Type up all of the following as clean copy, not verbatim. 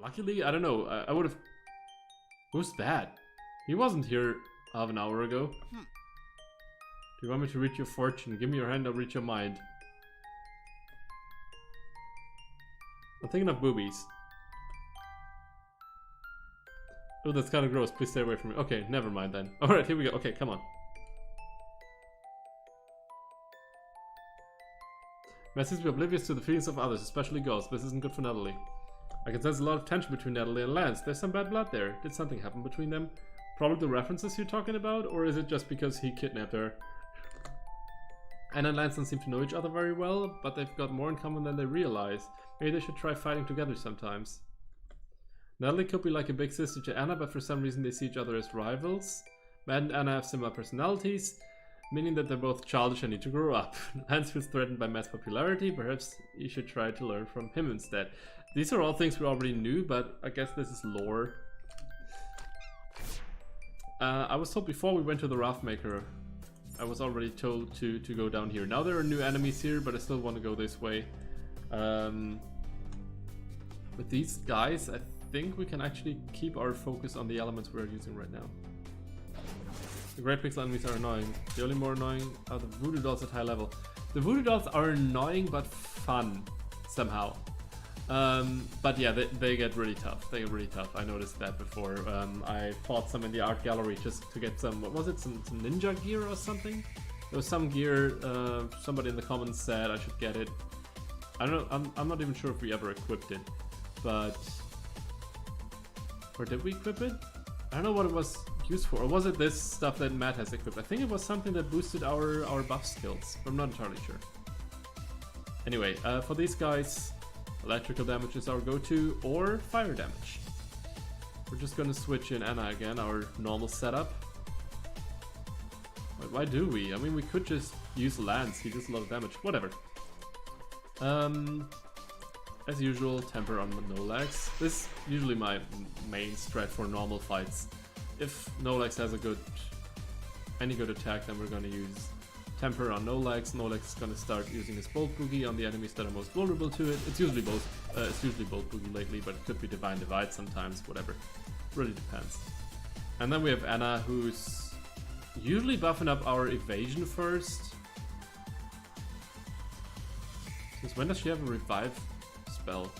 Luckily, I don't know, I would have... Who's that? He wasn't here half an hour ago. Do you want me to read your fortune? Give me your hand, I'll read your mind. I'm thinking of boobies. Oh, that's kind of gross. Please stay away from me. Okay, never mind then. Alright, here we go. Okay, come on. Matt seems to be oblivious to the feelings of others, especially girls. This isn't good for Natalie. I can sense a lot of tension between Natalie and Lance. There's some bad blood there. Did something happen between them? Probably the references you're talking about? Or is it just because he kidnapped her? Anna and Lance don't seem to know each other very well, but they've got more in common than they realize. Maybe they should try fighting together sometimes. Natalie could be like a big sister to Anna, but for some reason they see each other as rivals. Matt and Anna have similar personalities, meaning that they're both childish and need to grow up. Lance feels threatened by Matt's popularity. Perhaps you should try to learn from him instead. These are all things we already knew, but I guess this is lore. I was told before we went to the Raft Maker, I was already told to go down here. Now there are new enemies here, but I still want to go this way. With these guys, I think we can actually keep our focus on the elements we're using right now. The Great Pixel enemies are annoying. The only more annoying are the voodoo dolls at high level. The voodoo dolls are annoying but fun somehow. But yeah, they get really tough. They get really tough. I noticed that before. I fought some in the art gallery just to get some, what was it, some ninja gear or something? There was some gear, somebody in the comments said I should get it. I don't know, I'm not even sure if we ever equipped it, but... Or did we equip it? I don't know what it was used for. Or was it this stuff that Matt has equipped? I think it was something that boosted our buff skills, but I'm not entirely sure. Anyway, for these guys, electrical damage is our go-to, or fire damage. We're just gonna switch in Anna again, our normal setup. Why do we? I mean, we could just use Lance, he does a lot of damage. Whatever. As usual, temper on no-legs. This is usually my main strat for normal fights. If no-legs has any good attack, then we're gonna use temper on no-legs. No-legs is gonna start using his bolt boogie on the enemies that are most vulnerable to it. It's usually bolt boogie lately, but it could be divine divide sometimes, whatever. Really depends. And then we have Anna, who's usually buffing up our evasion first. Since when does she have a revive spell?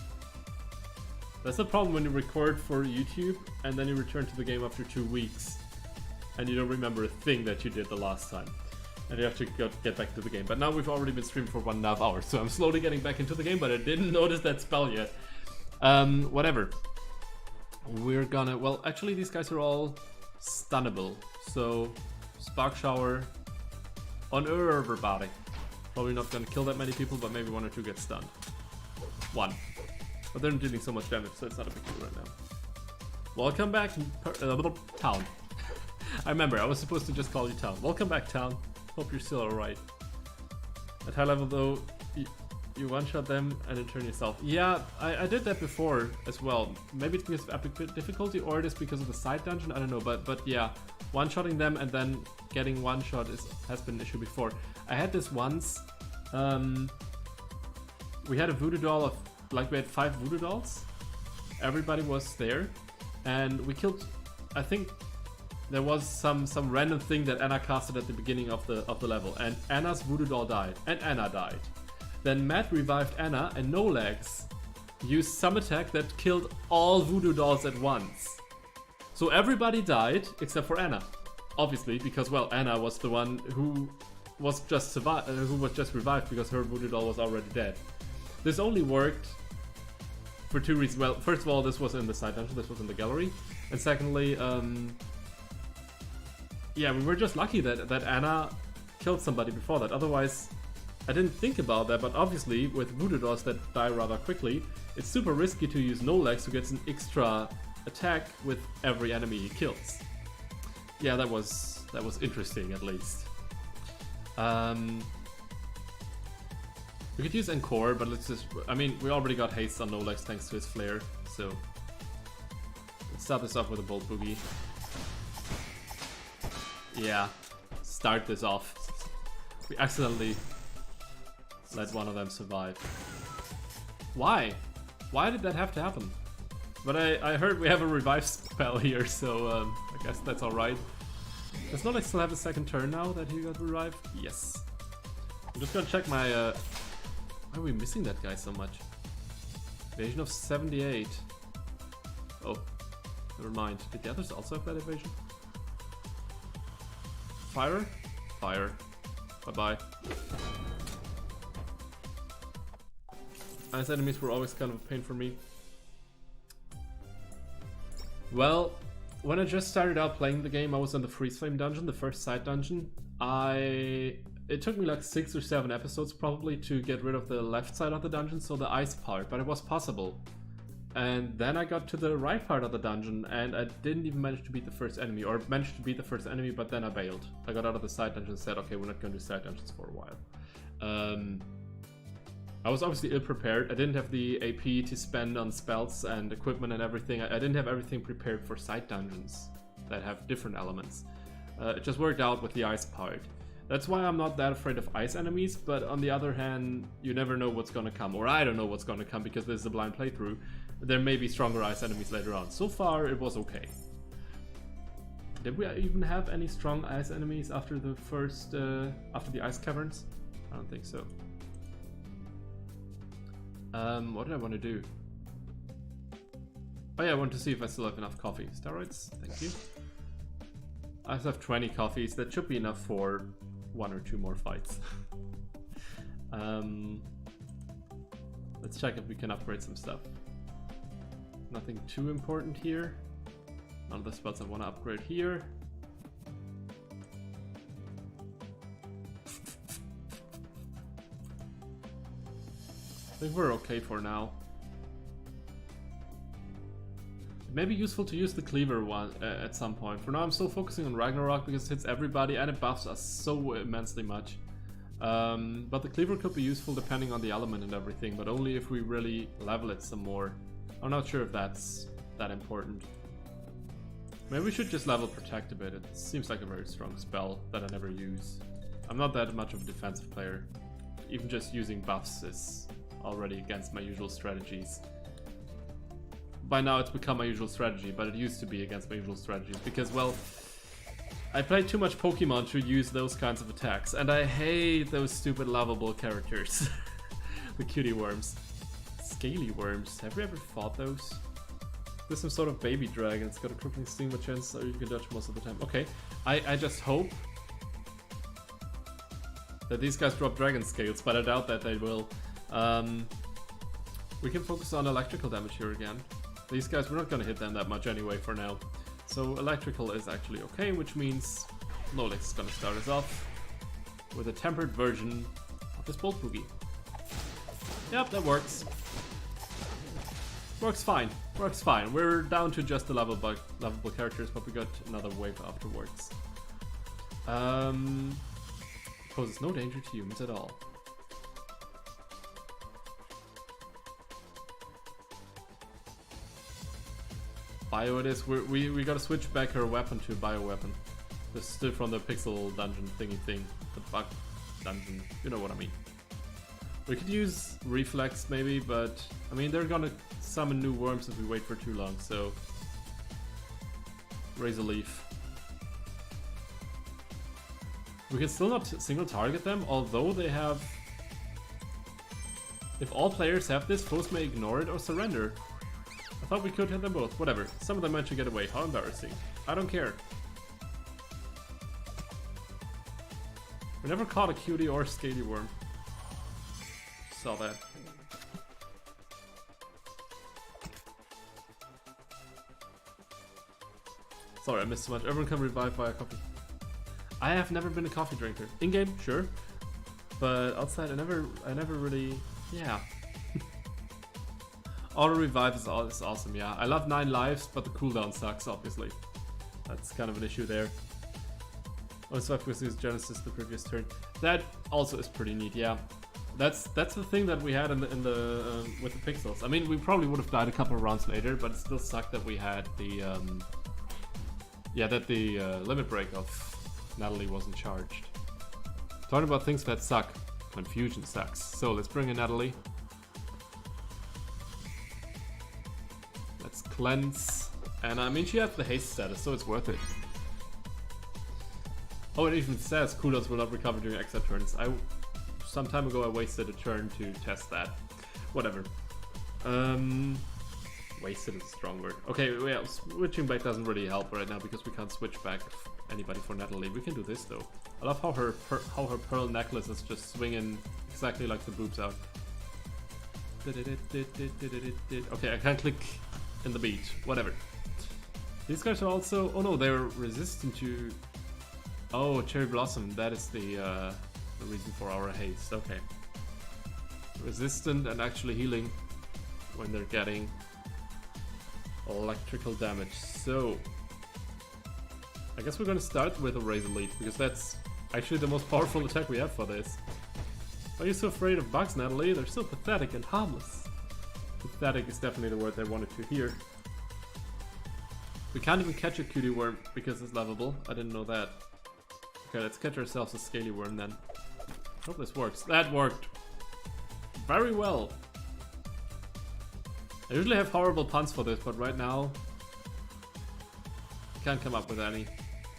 That's the problem when you record for YouTube and then you return to the game after 2 weeks and you don't remember a thing that you did the last time. And you have to get back to the game. But now we've already been streaming for 1.5 hours, so I'm slowly getting back into the game, but I didn't notice that spell yet. Whatever. We're gonna... Well, actually these guys are all stunnable. So, Spark Shower on everybody. Probably not gonna kill that many people, but maybe 1 or 2 get stunned. 1. But they're not dealing so much damage, so it's not a big deal right now. Welcome back, Town. I remember, I was supposed to just call you Town. Welcome back, Town. Hope you're still alright. At high level though, you one-shot them and then turn yourself. Yeah, I did that before as well. Maybe it's because of epic difficulty or it is because of the side dungeon, I don't know. But yeah, one-shotting them and then getting one-shot has been an issue before. I had this once. We had a voodoo doll of, like we had 5 voodoo dolls. Everybody was there. And we killed, I think there was some random thing that Anna casted at the beginning of the level. And Anna's voodoo doll died. And Anna died. Then Matt revived Anna and No Legs used some attack that killed all voodoo dolls at once. So everybody died except for Anna. Obviously, because well, Anna was the one who was just revived because her voodoo doll was already dead. This only worked for 2 reasons. Well, first of all, this was in the side dungeon, this was in the gallery. And secondly, yeah, we were just lucky that Anna killed somebody before that. Otherwise, I didn't think about that, but obviously with voodoo dolls that die rather quickly, it's super risky to use No Legs who gets an extra attack with every enemy he kills. Yeah, that was interesting at least. We could use Encore, but let's just... I mean, we already got haste on No Legs thanks to his flare, so... Let's start this off with a Bolt Boogie. Yeah, start this off. We accidentally let one of them survive. Why? Why did that have to happen? But I heard we have a revive spell here, so I guess that's alright. Does Nolix still have a second turn now that he got revived? Yes. I'm just gonna check my... Why are we missing that guy so much? Evasion of 78. Oh, never mind. Did the others also have that evasion? Fire? Fire. Bye-bye. Ice enemies were always kind of a pain for me. Well, when I just started out playing the game, I was in the Freeze Flame dungeon, the first side dungeon. It took me like 6 or 7 episodes probably to get rid of the left side of the dungeon, so the ice part, but it was possible. And then I got to the right part of the dungeon and I didn't even manage to beat the first enemy, or managed to beat the first enemy, but then I bailed. I got out of the side dungeon and said, okay, we're not going to do side dungeons for a while. I was obviously ill-prepared. I didn't have the AP to spend on spells and equipment and everything. I didn't have everything prepared for side dungeons that have different elements. It just worked out with the ice part. That's why I'm not that afraid of ice enemies, but on the other hand, you never know what's gonna come, or I don't know what's gonna come because this is a blind playthrough. There may be stronger ice enemies later on. So far, it was okay. Did we even have any strong ice enemies after the first, after the ice caverns? I don't think so. What did I want to do? Oh yeah, I want to see if I still have enough coffee. Steroids, thank you. I still have 20 coffees. That should be enough for 1 or 2 more fights. Let's check if we can upgrade some stuff. Nothing too important here. None of the spells I want to upgrade here. I think we're okay for now. It may be useful to use the cleaver one at some point. For now I'm still focusing on Ragnarok because it hits everybody and it buffs us so immensely much. But the cleaver could be useful depending on the element and everything, but only if we really level it some more. I'm not sure if that's that important. Maybe we should just level Protect a bit. It seems like a very strong spell that I never use. I'm not that much of a defensive player. Even just using buffs is already against my usual strategies. By now it's become my usual strategy, but it used to be against my usual strategies because, well, I played too much Pokemon to use those kinds of attacks, and I hate those stupid lovable characters. The cutie worms. Scaly worms. Have you ever fought those? There's some sort of baby dragon. It's got a crippling sting, but chance so you can dodge most of the time. Okay, I just hope that these guys drop dragon scales, but I doubt that they will. We can focus on electrical damage here again. These guys, we're not going to hit them that much anyway for now. So electrical is actually okay, which means Nolix is going to start us off with a tempered version of his Bolt Boogie. Yep, that works. Works fine. Works fine. We're down to just the lovable characters, but we got another wave afterwards. Poses no danger to humans at all. Bio it is. We gotta switch back her weapon to a bio weapon. This is still from the pixel dungeon thingy thing. The bug dungeon. You know what I mean. We could use reflex maybe, but I mean they're gonna summon new worms if we wait for too long, so raise a leaf. We can still not single target them, although they have... If all players have this, foes may ignore it or surrender. I thought we could hit them both. Whatever. Some of them managed to get away. How embarrassing. I don't care. We never caught a cutie or scaly worm. Saw that. Sorry, I missed so much. Everyone can revive by a coffee. I have never been a coffee drinker. In-game, sure. But outside, I never really... Yeah. Auto revive is awesome, yeah. I love 9 lives, but the cooldown sucks, obviously. That's kind of an issue there. Also, if we use Genesis the previous turn. That also is pretty neat, yeah. That's the thing that we had in the with the pixels. I mean, we probably would have died a couple of rounds later, but it still sucked that we had the limit break of Natalie wasn't charged. Talking about things that suck, confusion sucks. So let's bring in Natalie. Let's cleanse. And I mean, she has the haste status, so it's worth it. Oh, it even says cooldowns will not recover during extra turns. Some time ago I wasted a turn to test that. Whatever. Wasted is a strong word. Okay, well, switching back doesn't really help right now because we can't switch back anybody for Natalie. We can do this though. I love how her pearl necklace is just swinging exactly like the boobs out. Okay, I can't click in the beach. Whatever. These guys are also... Oh no, they're resistant to... Oh, Cherry Blossom. That is the reason for our haste. Okay. Resistant and actually healing when they're getting electrical damage. So I guess we're gonna start with a Razor Leaf because that's actually the most powerful attack we have for this. Why are you so afraid of bugs, Natalie? They're so pathetic and harmless. Pathetic is definitely the word I wanted to hear. We can't even catch a cutie worm because it's lovable. I didn't know that. Okay, let's catch ourselves a scaly worm then. Hope this works. That worked very well. I usually have horrible puns for this, but right now I can't come up with any.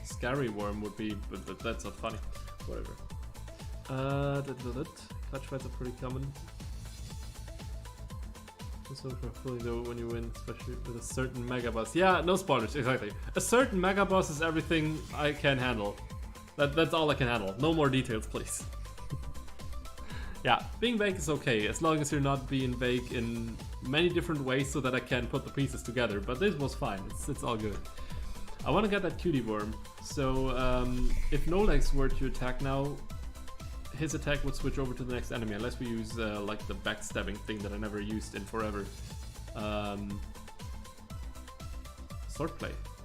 Scary worm would be, but that's not funny. Whatever. Clutch fights are pretty common. This one fully though when you win, especially with a certain mega boss. Yeah, no spoilers, exactly. A certain mega boss is everything I can handle. That's all I can handle. No more details, please. Yeah, being vague is okay, as long as you're not being vague in many different ways so that I can put the pieces together. But this was fine, it's all good. I want to get that cutie worm. So if No Legs were to attack now, his attack would switch over to the next enemy, unless we use like the backstabbing thing that I never used in forever. Swordplay.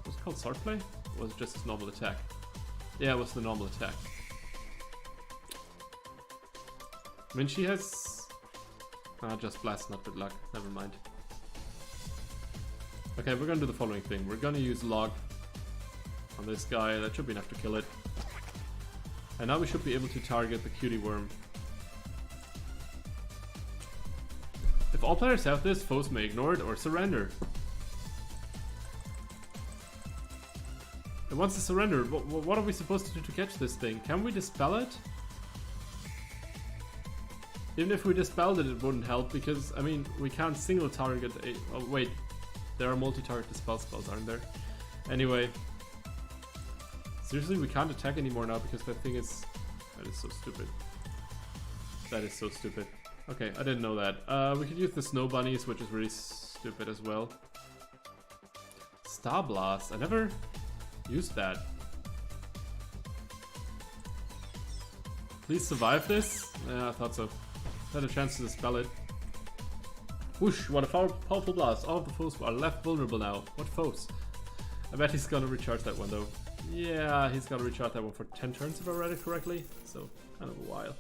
Was it called swordplay? Or was it just his normal attack? Yeah, it was the normal attack. I mean, she has... just blast, not good luck. Never mind. Okay, we're gonna do the following thing. We're gonna use log on this guy. That should be enough to kill it. And now we should be able to target the cutie worm. If all players have this, foes may ignore it or surrender. And once they surrender, what are we supposed to do to catch this thing? Can we dispel it? Even if we dispelled it, it wouldn't help because, I mean, we can't single target a... Oh, wait. There are multi-target dispel spells, aren't there? Anyway. Seriously, we can't attack anymore now because that thing is... That is so stupid. That is so stupid. Okay, I didn't know that. We could use the snow bunnies, which is really stupid as well. Star Blast. I never used that. Please survive this? Yeah, I thought so. Had a chance to dispel it. Whoosh, what a powerful blast. All of the foes are left vulnerable now. What foes? I bet he's gonna recharge that one though. Yeah, he's gonna recharge that one for 10 turns if I read it correctly. So, kind of a while.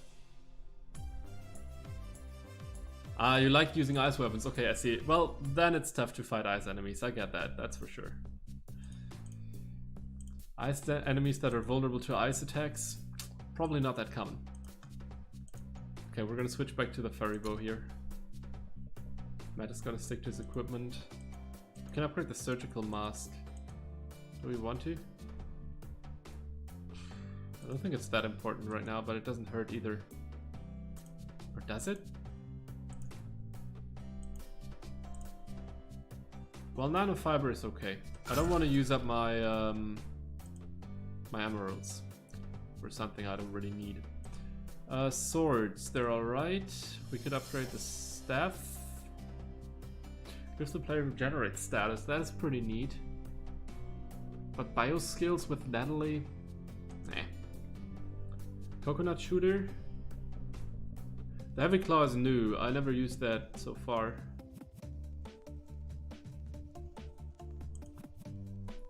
You like using ice weapons. Okay, I see. Well, then it's tough to fight ice enemies. I get that, that's for sure. Ice enemies that are vulnerable to ice attacks? Probably not that common. Okay, we're gonna switch back to the fairy bow here. Matt is gonna stick to his equipment. We can upgrade the surgical mask. Do we want to? I don't think it's that important right now, but it doesn't hurt either. Or does it? Well, nanofiber is okay. I don't want to use up my my emeralds for something I don't really need. Swords, they're alright. We could upgrade the staff. Gives the player regenerate status, that is pretty neat. But bio skills with Natalie? Eh. Coconut shooter? The heavy claw is new, I never used that so far.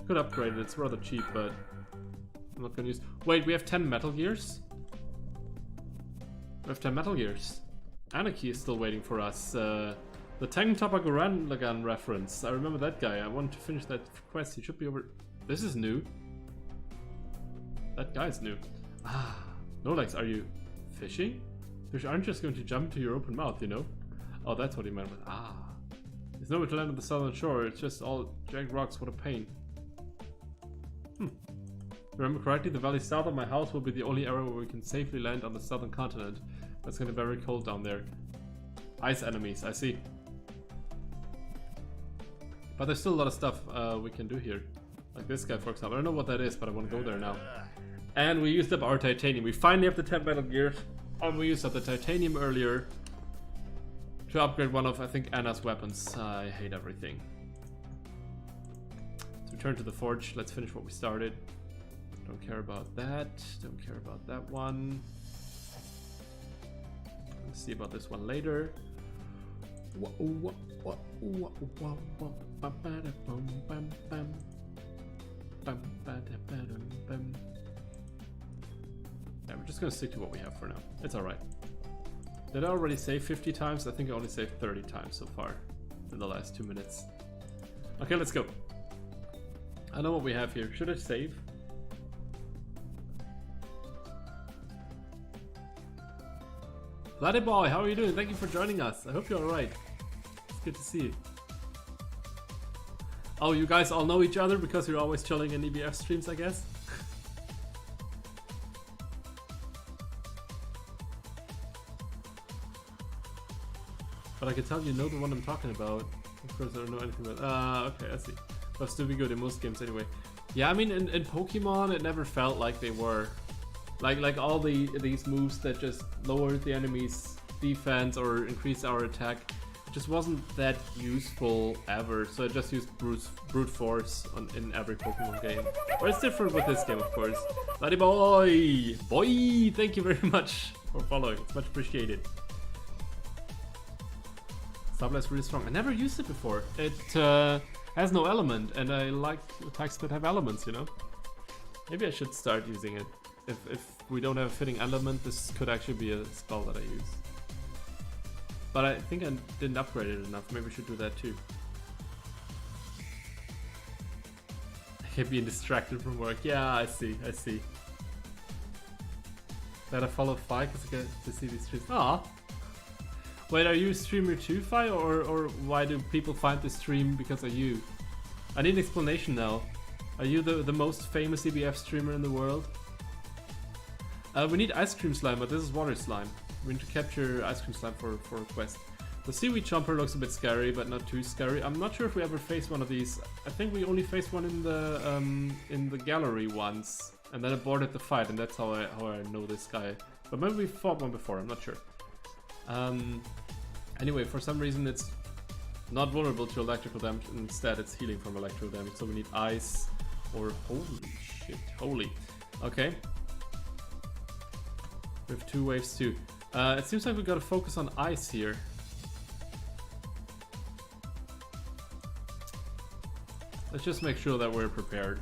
Could upgrade it, it's rather cheap, but I'm not gonna use... Wait, we have 10 Metal Gears? We have 10 Metal Gears. Anarchy is still waiting for us. The Tank Topper Gurren Lagann reference. I remember that guy. I wanted to finish that quest. He should be over... This is new. That guy's new. Ah, No Legs, are you fishing? Fish aren't just going to jump into your open mouth, you know? Oh, that's what he meant with... Ah. There's nowhere to land on the southern shore, it's just all jagged rocks, what a pain. Remember correctly, the valley south of my house will be the only area where we can safely land on the southern continent. But it's gonna be very cold down there. Ice enemies, I see. But there's still a lot of stuff we can do here. Like this guy, for example. I don't know what that is, but I want to go there now. And we used up our titanium. We finally have the 10 metal gears. And we used up the titanium earlier to upgrade one of, I think, Anna's weapons. I hate everything. Let's return to the forge. Let's finish what we started. Don't care about that. Don't care about that one. Let's see about this one later. Yeah, we're just gonna stick to what we have for now. It's alright. Did I already save 50 times? I think I only saved 30 times so far in the last 2 minutes. Okay, let's go. I know what we have here. Should I save? Bloody boy, how are you doing? Thank you for joining us. I hope you're alright. It's good to see you. Oh, you guys all know each other because you're always chilling in EBF streams, I guess? But I can tell you know the one I'm talking about. Of course I don't know anything about okay, I see. But still be good in most games anyway. Yeah, I mean in Pokemon it never felt like they were. Like all these moves that just lowered the enemy's defense or increased our attack, it just wasn't that useful ever. So I just used brute force in every Pokemon game. But it's different with this game, of course. Bloody boy, thank you very much for following. It's much appreciated. Subless really strong. I never used it before. It has no element, and I like attacks that have elements. You know, maybe I should start using it. If we don't have a fitting element, this could actually be a spell that I use. But I think I didn't upgrade it enough. Maybe we should do that too. I keep being distracted from work. Yeah, I see. Better follow Fi because I get to see these streams. Ah. Wait, are you a streamer too, Fi? Or why do people find the stream because of you? I need an explanation now. Are you the most famous EBF streamer in the world? We need ice cream slime, but this is water slime. We need to capture ice cream slime for a quest. The seaweed jumper looks a bit scary, but not too scary. I'm not sure if we ever faced one of these. I think we only faced one in the gallery once, and then aborted the fight, and that's how I know this guy. But maybe we fought one before. I'm not sure. Anyway, for some reason it's not vulnerable to electrical damage. Instead, it's healing from electrical damage. So we need ice or holy shit, holy. Okay. We have 2 waves too. It seems like we gotta focus on ice here. Let's just make sure that we're prepared.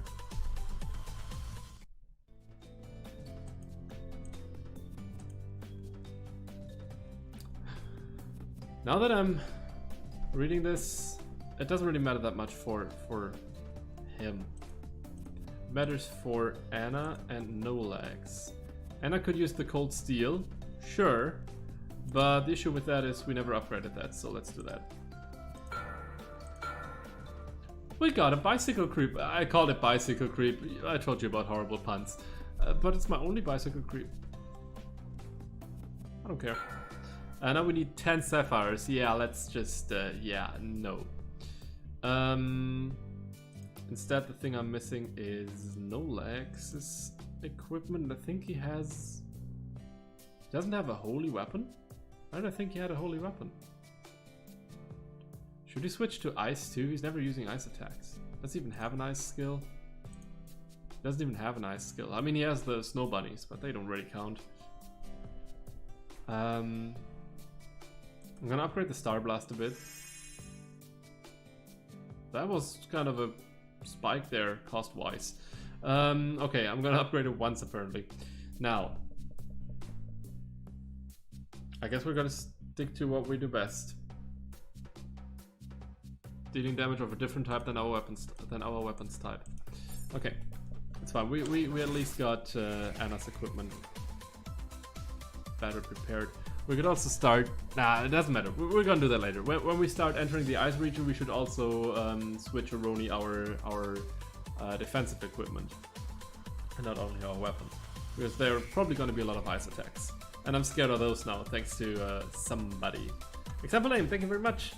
Now that I'm reading this, it doesn't really matter that much for him. It matters for Anna and No Legs. Anna could use the cold steel, sure, but the issue with that is we never upgraded that, so let's do that. We got a bicycle creep. I called it bicycle creep. I told you about horrible puns, but it's my only bicycle creep. I don't care. Now we need 10 sapphires. Yeah, let's just, yeah, no. Instead, the thing I'm missing is No Legs' equipment. I think he doesn't have a holy weapon. Why did I think he had a holy weapon? Should he switch to ice too? He's never using ice attacks. Does he even have an ice skill? He doesn't even have an ice skill. I mean, he has the snow bunnies, but they don't really count. I'm gonna upgrade the Star Blast a bit. That was kind of a spike there, cost-wise. Okay, I'm gonna upgrade it once apparently. Now, I guess we're gonna stick to what we do best. Dealing damage of a different type than our weapons type. Okay, it's fine. We at least got Anna's equipment better prepared. We could also start... Nah, it doesn't matter. We're gonna do that later. When we start entering the ice region, we should also switch Aroni our defensive equipment. And not only our weapon. Because there are probably gonna be a lot of ice attacks. And I'm scared of those now, thanks to somebody. Example name, thank you very much.